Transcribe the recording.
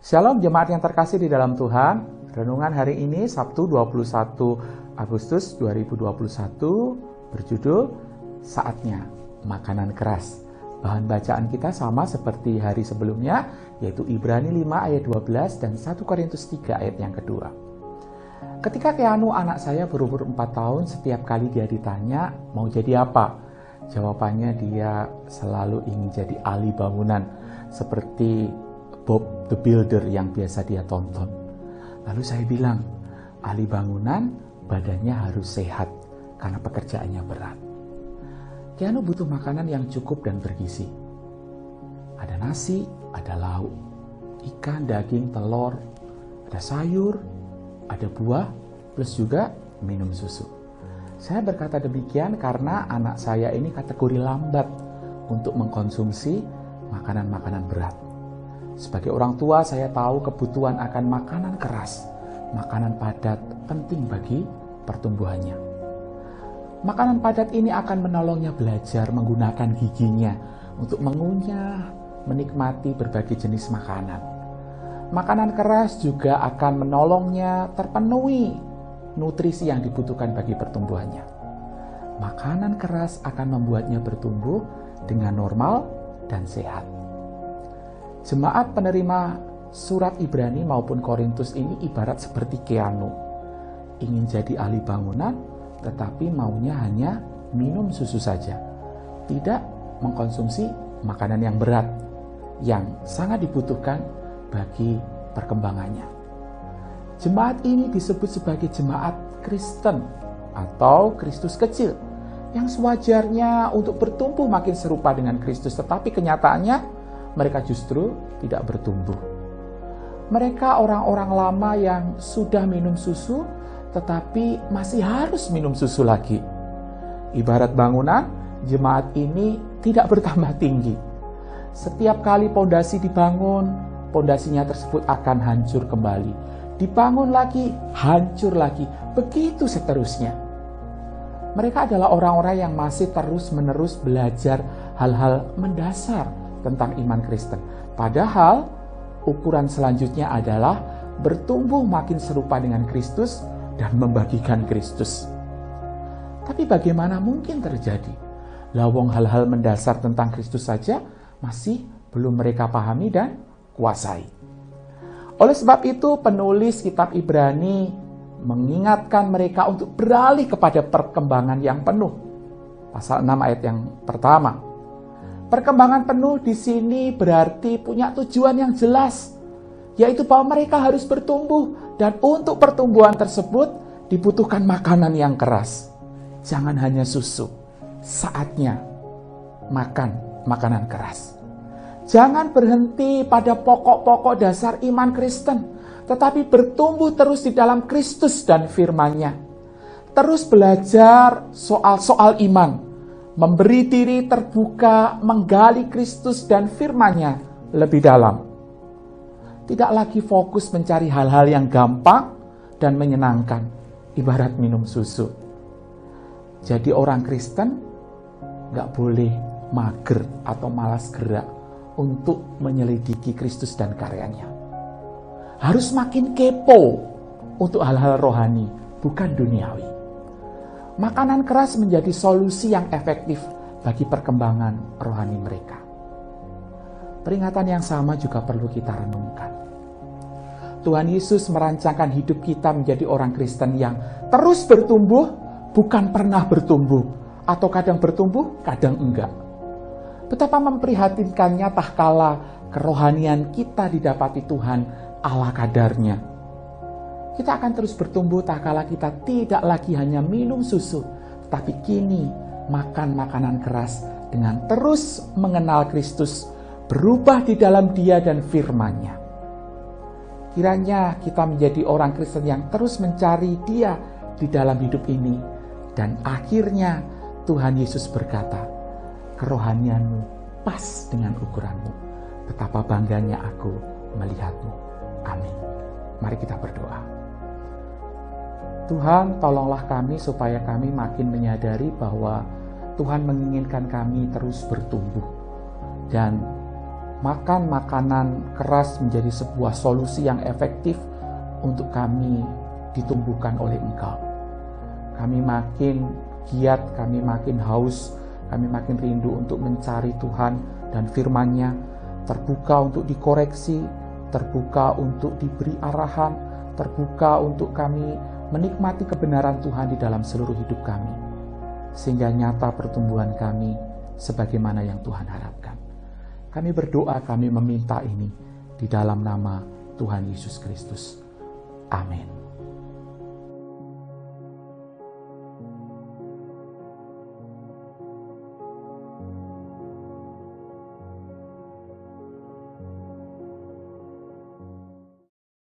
Shalom jemaat yang terkasih di dalam Tuhan. Renungan hari ini Sabtu 21 Agustus 2021 berjudul Saatnya Makanan Keras. Bahan bacaan kita sama seperti hari sebelumnya, yaitu Ibrani 5 ayat 12 dan 1 Korintus 3 ayat yang kedua. Ketika Keanu anak saya berumur 4 tahun, setiap kali dia ditanya mau jadi apa, jawabannya dia selalu ingin jadi ahli bangunan seperti Bob the Builder yang biasa dia tonton. Lalu saya bilang, ahli bangunan badannya harus sehat karena pekerjaannya berat. Keanu butuh makanan yang cukup dan bergizi. Ada nasi, ada lauk, ikan, daging, telur, ada sayur, ada buah, plus juga minum susu. Saya berkata demikian karena anak saya ini kategori lambat untuk mengkonsumsi makanan-makanan berat. Sebagai orang tua, saya tahu kebutuhan akan makanan keras, makanan padat penting bagi pertumbuhannya. Makanan padat ini akan menolongnya belajar menggunakan giginya untuk mengunyah, menikmati berbagai jenis makanan. Makanan keras juga akan menolongnya terpenuhi nutrisi yang dibutuhkan bagi pertumbuhannya. Makanan keras akan membuatnya bertumbuh dengan normal dan sehat. Jemaat penerima surat Ibrani maupun Korintus ini ibarat seperti Keanu. Ingin jadi ahli bangunan, tetapi maunya hanya minum susu saja. Tidak mengkonsumsi makanan yang berat, yang sangat dibutuhkan bagi perkembangannya. Jemaat ini disebut sebagai jemaat Kristen atau Kristus kecil, yang sewajarnya untuk bertumbuh makin serupa dengan Kristus, tetapi kenyataannya mereka justru tidak bertumbuh. Mereka orang-orang lama yang sudah minum susu, tetapi masih harus minum susu lagi. Ibarat bangunan, jemaat ini tidak bertambah tinggi. Setiap kali pondasi dibangun, pondasinya tersebut akan hancur kembali. Dibangun lagi, hancur lagi, begitu seterusnya. Mereka adalah orang-orang yang masih terus-menerus belajar hal-hal mendasar tentang iman Kristen. Padahal ukuran selanjutnya adalah bertumbuh makin serupa dengan Kristus dan membagikan Kristus. Tapi bagaimana mungkin terjadi? Lawang hal-hal mendasar tentang Kristus saja masih belum mereka pahami dan kuasai. Oleh sebab itu penulis kitab Ibrani mengingatkan mereka untuk beralih kepada perkembangan yang penuh. Pasal 6 ayat yang pertama. Perkembangan penuh di sini berarti punya tujuan yang jelas, yaitu bahwa mereka harus bertumbuh, dan untuk pertumbuhan tersebut dibutuhkan makanan yang keras. Jangan hanya susu, saatnya makan makanan keras. Jangan berhenti pada pokok-pokok dasar iman Kristen, tetapi bertumbuh terus di dalam Kristus dan firman-Nya. Terus belajar soal-soal iman, memberi diri terbuka, menggali Kristus dan firman-Nya lebih dalam. Tidak lagi fokus mencari hal-hal yang gampang dan menyenangkan, ibarat minum susu. Jadi orang Kristen gak boleh mager atau malas gerak untuk menyelidiki Kristus dan karyanya. Harus makin kepo untuk hal-hal rohani, bukan duniawi. Makanan keras menjadi solusi yang efektif bagi perkembangan rohani mereka. Peringatan yang sama juga perlu kita renungkan. Tuhan Yesus merancangkan hidup kita menjadi orang Kristen yang terus bertumbuh, bukan pernah bertumbuh, atau kadang bertumbuh, kadang enggak. Betapa memprihatinkannya tatkala kerohanian kita didapati Tuhan ala kadarnya. Kita akan terus bertumbuh tak kala kita tidak lagi hanya minum susu, tapi kini makan makanan keras dengan terus mengenal Kristus, berubah di dalam Dia dan firman-Nya. Kiranya kita menjadi orang Kristen yang terus mencari Dia di dalam hidup ini, dan akhirnya Tuhan Yesus berkata, kerohanianmu pas dengan ukuranmu, betapa bangganya aku melihatmu. Amin. Mari kita berdoa. Tuhan, tolonglah kami supaya kami makin menyadari bahwa Tuhan menginginkan kami terus bertumbuh dan makan makanan keras menjadi sebuah solusi yang efektif untuk kami ditumbuhkan oleh Engkau. Kami makin giat, kami makin haus, kami makin rindu untuk mencari Tuhan dan firman-Nya, terbuka untuk dikoreksi, terbuka untuk diberi arahan, terbuka untuk kami menikmati kebenaran Tuhan di dalam seluruh hidup kami, sehingga nyata pertumbuhan kami sebagaimana yang Tuhan harapkan. Kami berdoa, kami meminta ini di dalam nama Tuhan Yesus Kristus. Amin.